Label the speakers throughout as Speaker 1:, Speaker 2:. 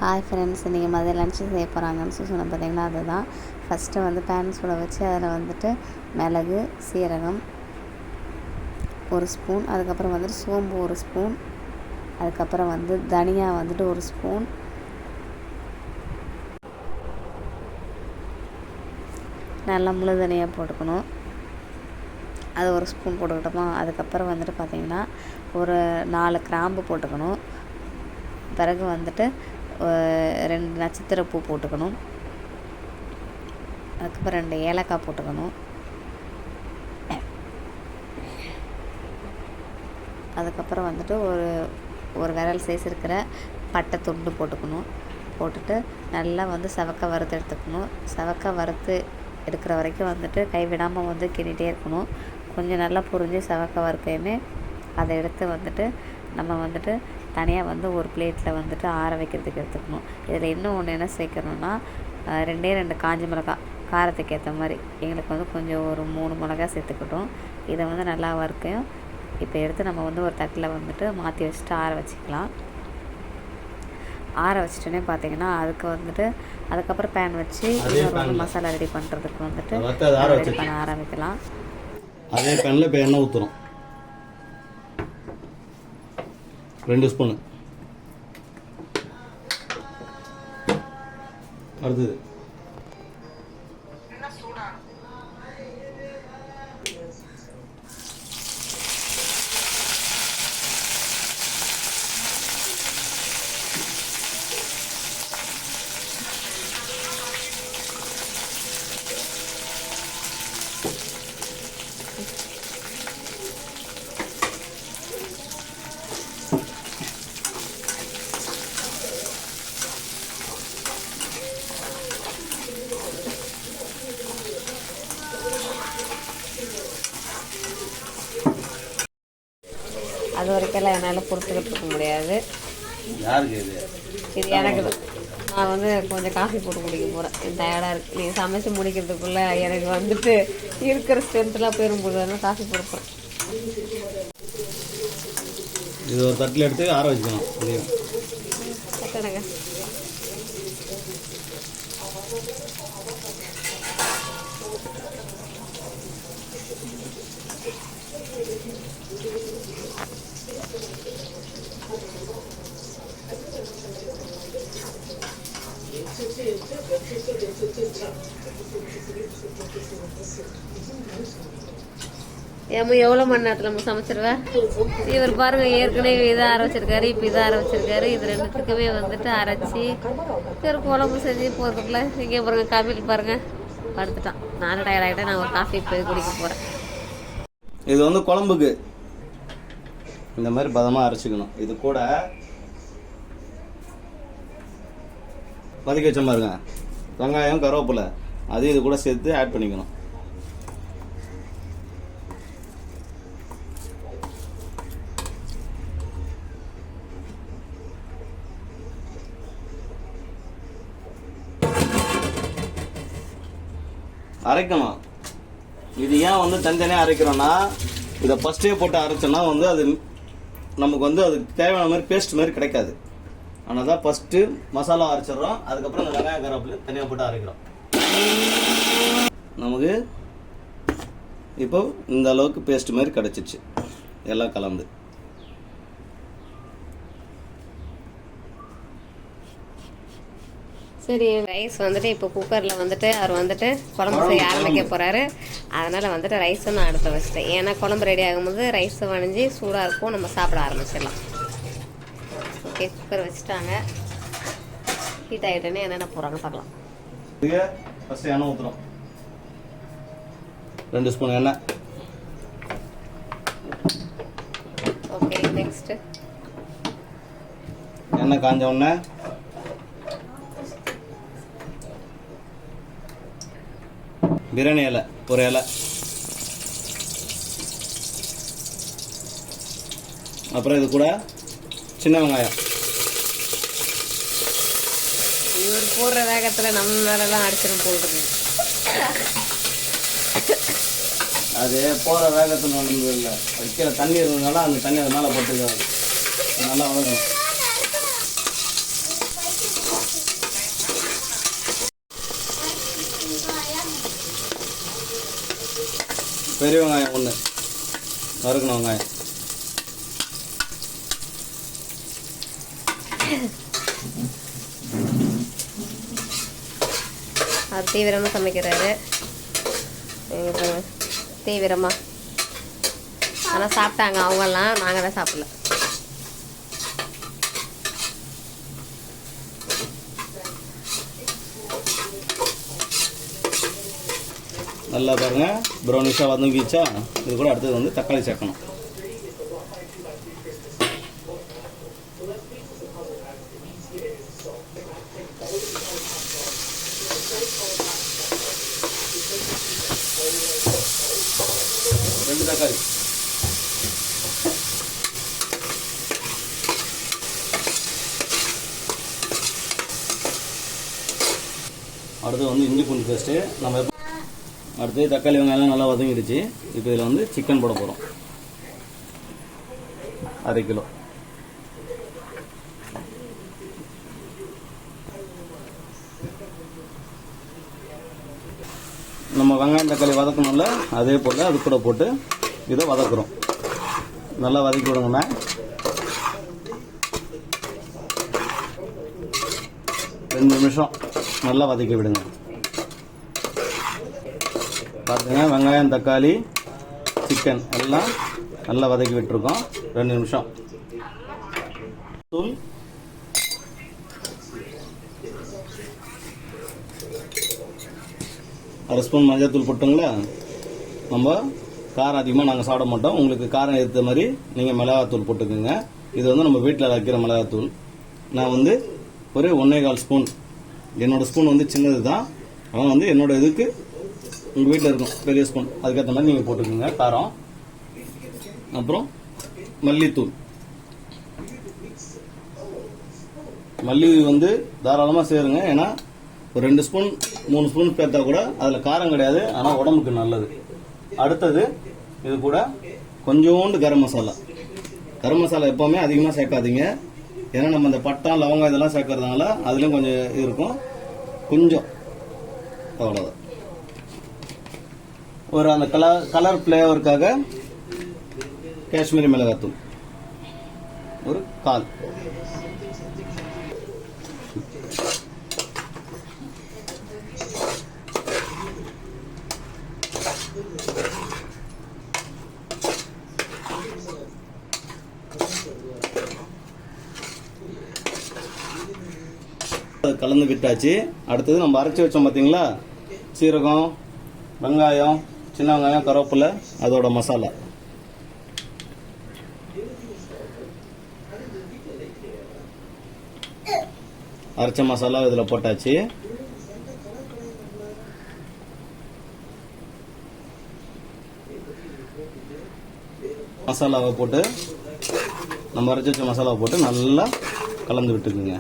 Speaker 1: Hi friends, இன்றைக்கி மதியம் lunch செய்ய போகிறாங்கன்னு சொன்ன பார்த்திங்கன்னா அதுதான். ஃபஸ்ட்டு வந்து பேன் சூட வச்சு அதில் வந்துட்டு மிளகு, சீரகம் 1 ஸ்பூன், அதுக்கப்புறம் வந்துட்டு சோம்பு 1 ஸ்பூன், அதுக்கப்புறம் வந்து தனியா வந்துட்டு 1 ஸ்பூன், நல்லா முழு தனியாக போட்டுக்கணும். அது 1 ஸ்பூன் போட்டுக்கிட்டோமா. அதுக்கப்புறம் வந்துட்டு பார்த்திங்கன்னா ஒரு 4 கிராம்பு போட்டுக்கணும். பிறகு வந்துட்டு 2 நட்சத்திரப்பூ போட்டுக்கணும். அதுக்கப்புறம் 2 ஏலக்காய் போட்டுக்கணும். அதுக்கப்புறம் வந்துட்டு ஒரு விரல் சைஸ் இருக்கிற பட்டை துண்டு போட்டுக்கணும். போட்டுட்டு நல்லா வந்து செவக்க வறுத்து எடுத்துக்கணும். செவக்க வறுத்து எடுக்கிற வரைக்கும் வந்துட்டு கைவிடாமல் வந்து கிண்டிகிட்டே இருக்கணும். கொஞ்சம் நல்லா புரிஞ்சு செவக்க வறுக்கையுமே அதை எடுத்து வந்துட்டு நம்ம வந்துட்டு தனியாக வந்து ஒரு பிளேட்டில் வந்துட்டு ஆற வைக்கிறதுக்கு எடுத்துக்கணும். இதில் இன்னும் ஒன்று என்ன சேர்க்கணுன்னா 2 காஞ்ச மிளகாய் காரத்துக்கு ஏற்ற மாதிரி எங்களுக்கு வந்து கொஞ்சம் ஒரு 3 மிளகா சேர்த்துக்கிட்டோம். இதை வந்து நல்லா வறுக்கையும் இப்போ எடுத்து நம்ம வந்து ஒரு தட்டில் வந்துட்டு மாற்றி வச்சுட்டு ஆற வச்சுக்கலாம். ஆற வச்சிட்டோன்னே பார்த்திங்கன்னா அதுக்கு வந்துட்டு அதுக்கப்புறம் பேன் வச்சு இன்னொரு மசாலா ரெடி பண்ணுறதுக்கு வந்துட்டு ரெடி பண்ண ஆரம்பிக்கலாம்.
Speaker 2: அதே பேனில் இப்போ எண்ணெய் ஊற்றுறோம். 2 ஸ்பூனு. அடுத்தது
Speaker 1: அது வரைக்கும் என்னால் பொறுத்துக்கிட்டு இருக்க முடியாது. இது எனக்கு நான் வந்து கொஞ்சம் காஃபி போட்டு குடிக்க போகிறேன். என் டயர்டாக இருக்குது. நீங்கள் சமைச்சு முடிக்கிறதுக்குள்ளே எனக்கு வந்துட்டு இருக்கிற ஸ்ட்ரென்த்லாம் போயிடும்போது காஃபி போடுறேன்.
Speaker 2: இது ஒரு தட்டில் எடுத்து ஆற வச்சுக்கணும்.
Speaker 1: கட்டணுங்க. ஏமா எவ்வளோ மணி நேரத்தில் நம்ம சமைச்சிருவேன்? இவர் பாருங்க, ஏற்கனவே இதை ஆரம்பிச்சிருக்காரு, இப்போ இதை ஆரம்பிச்சிருக்காரு. இது 2த்துக்குமே வந்துட்டு அரைச்சி ஒரு குழம்பு செஞ்சு போகிறதுக்குள்ள இங்கே பாருங்க, காஃபி பாருங்க படுத்துட்டான். நானும் டயர்ட் ஆகிட்டேன். நான் ஒரு காஃபி போய் குடிக்க போகிறேன்.
Speaker 2: இது வந்து குழம்புக்கு இந்த மாதிரி பதமாக அரைச்சிக்கணும். இது கூட வதக்கி வச்ச பாருங்க, வெங்காயம், கருவேப்பிலை அதையும் இது கூட சேர்த்து ஆட் பண்ணிக்கணும். அரைக்கணும். இது ஏன் வந்து தனித்தனியாக அரைக்கிறோன்னா, இதை ஃபஸ்ட்டே போட்டு அரைச்சோன்னா வந்து அது நமக்கு வந்து அதுக்கு தேவையான மாதிரி பேஸ்ட் மாதிரி கிடைக்காது. ஆனால் தான் ஃபஸ்ட்டு மசாலா அரைச்சிட்றோம். அதுக்கப்புறம் இந்த வெங்காயம், கருவேப்பிலை தனியாக போட்டு அரைக்கிறோம். நமக்கு இப்போ இந்த அளவுக்கு பேஸ்ட் மாதிரி கிடச்சிச்சு எல்லாம் கலந்து.
Speaker 1: சரி, ரைஸ் வந்துட்டு இப்போ குக்கரில் வந்துட்டு அவர் வந்துட்டு குழம்பு செய்ய ஆரம்பிக்க போகிறாரு. அதனால் வந்துட்டு ரைஸும் நான் அடுத்த வச்சுட்டேன். ஏன்னா குழம்பு ரெடி ஆகும்போது ரைஸை வணிஞ்சு சூடாக இருக்கும், நம்ம சாப்பிட ஆரம்பிச்சிடலாம். ஓகே, குக்கர் வச்சுட்டாங்க. ஹீட் ஆகிட்டோன்னே என்னென்ன போகிறாங்க பார்க்கலாம்.
Speaker 2: ஃபஸ்ட்டு எண்ணெய் ஊற்றுறோம். 2 ஸ்பூன் எண்ணெய்.
Speaker 1: ஓகே, நெக்ஸ்ட்டு
Speaker 2: எண்ணெய் காஞ்ச உடனே பிரியாணி இலை 1 இலை, அப்புறம் இது கூட சின்ன வெங்காயம்.
Speaker 1: இவர் போடுற வேகத்தில் நம்ம மேலெல்லாம் அடிச்சிடும் போடுறது.
Speaker 2: அது போகிற வேகத்தில் நடந்தது இல்லை, வைக்கிற தண்ணி இருந்ததுனால அந்த தண்ணி அது மேலே போட்டுக்காது. நல்லா வளர்க்கணும். பெரிய வெங்காயம் 1 நறுக்கணும் வெங்காயம்.
Speaker 1: அவர் தீவிரமாக சமைக்கிறாரு தீவிரமாக. ஆனால் சாப்பிட்டாங்க அவங்கெல்லாம், நாங்கள் தான் சாப்பிடல.
Speaker 2: நல்லா பாருங்க ப்ரௌனிஷாக வதங்கிச்சா. இது கூட அடுத்தது வந்து தக்காளி சேர்க்கணும். ரெண்டு தக்காளி. அடுத்து வந்து இஞ்சி பூண்டு பேஸ்ட்டு. நம்ம அடுத்து தக்காளி வெங்காயம் நல்லா வதங்கிடுச்சு. இப்போ இதில் வந்து சிக்கன் போட போகிறோம். 1/2 கிலோ. நம்ம வெங்காயம் தக்காளி வதக்கணும்ல, அதே போல் அது கூட போட்டு இதை வதக்குறோம். நல்லா வதக்கி விடுங்கண்ணா. ரெண்டு நிமிஷம் நல்லா வதக்கி விடுங்க. பார்த்துங்க வெங்காயம் தக்காளி சிக்கன் எல்லாம் நல்லா வதக்கி விட்டுருக்கோம். 2 நிமிஷம். தூள் 1/2 ஸ்பூன் மஞ்சள் தூள் போட்டுங்களா. நம்ம காரம் அதிகமாக நாங்கள் சாப்பிட மாட்டோம். உங்களுக்கு காரம் ஏற்ற மாதிரி நீங்கள் மிளகாத்தூள் போட்டுக்கோங்க. இது வந்து நம்ம வீட்டில் வைக்கிற மிளகாத்தூள். நான் வந்து ஒரு 1.25 ஸ்பூன். என்னோடய ஸ்பூன் வந்து சின்னது தான். ஆனால் வந்து என்னோட இதுக்கு உங்கள் வீட்டில் இருக்கும் பெரிய ஸ்பூன், அதுக்கேற்ற மாதிரி நீங்கள் போட்டுக்கோங்க காரம். அப்புறம் மல்லித்தூள். மல்லி வந்து தாராளமாக சேருங்க. ஏன்னா ஒரு 2 ஸ்பூன் 3 ஸ்பூன் சேர்த்தா கூட அதில் காரம் கிடையாது, ஆனால் உடம்புக்கு நல்லது. அடுத்தது இது கூட கொஞ்சோண்டு கரம் மசாலா. கரம் மசாலா எப்போவுமே அதிகமாக சேர்க்காதீங்க. ஏன்னா நம்ம இந்த பட்டம் லவங்கம் இதெல்லாம் சேர்க்கறதுனால அதுலேயும் கொஞ்சம் இருக்கும். கொஞ்சம் அவ்வளோதான். ஒரு அந்த கலர் ஃப்ளேவருக்காக காஷ்மீரி மிளகாத்தூள் ஒரு 1/4. கலந்து விட்டாச்சு. அடுத்தது நம்ம அரைச்சி வச்சோம் பார்த்தீங்களா, சீரகம், வெங்காயம், சின்ன வெங்காயம், கருவேப்பிலை, அதோட மசாலா. அரைச்ச மசாலா இதில் போட்டாச்சு. மசாலாவை போட்டு நம்ம அரைச்சி வச்ச மசாலாவை போட்டு நல்லா கலந்து விட்டுக்குங்க.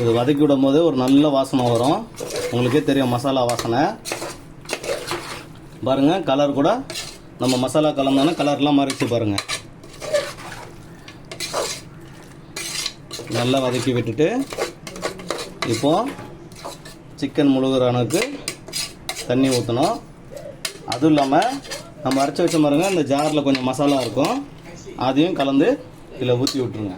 Speaker 2: இது வதக்கி விடும் போது ஒரு நல்ல வாசனை வரும். உங்களுக்கே தெரியும் மசாலா வாசனை. பாருங்க கலர் கூட நம்ம மசாலா கலந்தானே கலர்லாம் மாறிச்சு பாருங்க. நல்லா வதக்கி விட்டுட்டு இப்போ சிக்கன் முழுகிற அளவுக்கு தண்ணி ஊற்றணும். அதுவும் இல்லாமல் நம்ம அரைச்சி வச்ச பாருங்க இந்த ஜாரில் கொஞ்சம் மசாலா இருக்கும், அதையும் கலந்து இதில் ஊற்றி விட்டுருங்க.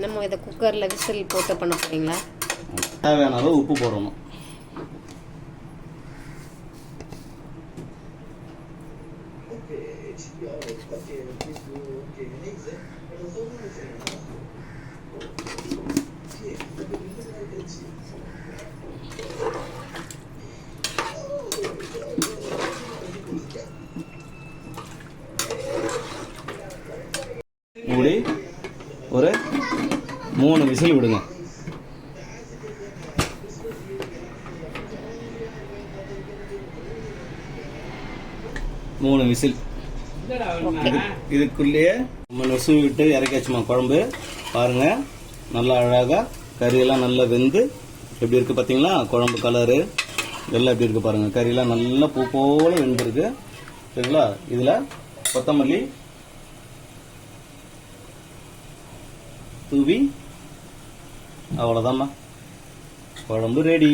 Speaker 1: என்னமோ இதை குக்கரில் விசில் போட்டு பண்ண போறீங்களா?
Speaker 2: தேவையான அளவு உப்பு போடணும். மூடி 3 விசில் விடுங்க. மூணு விசில். இதுக்குள்ளேயே நம்ம நெசுவி விட்டு இறக்கியாச்சுமா குழம்பு. பாருங்க நல்லா அழகாக கறியெல்லாம் நல்லா வெந்து எப்படி இருக்கு பார்த்தீங்களா? குழம்பு கலரு எல்லாம் எப்படி இருக்கு பாருங்க. கறியெல்லாம் நல்லா பூ போல வெந்திருக்கு. சரிங்களா? இதில் கொத்தமல்லி தூவி அவ்வளோதாம்மா, குழம்பு ரெடி.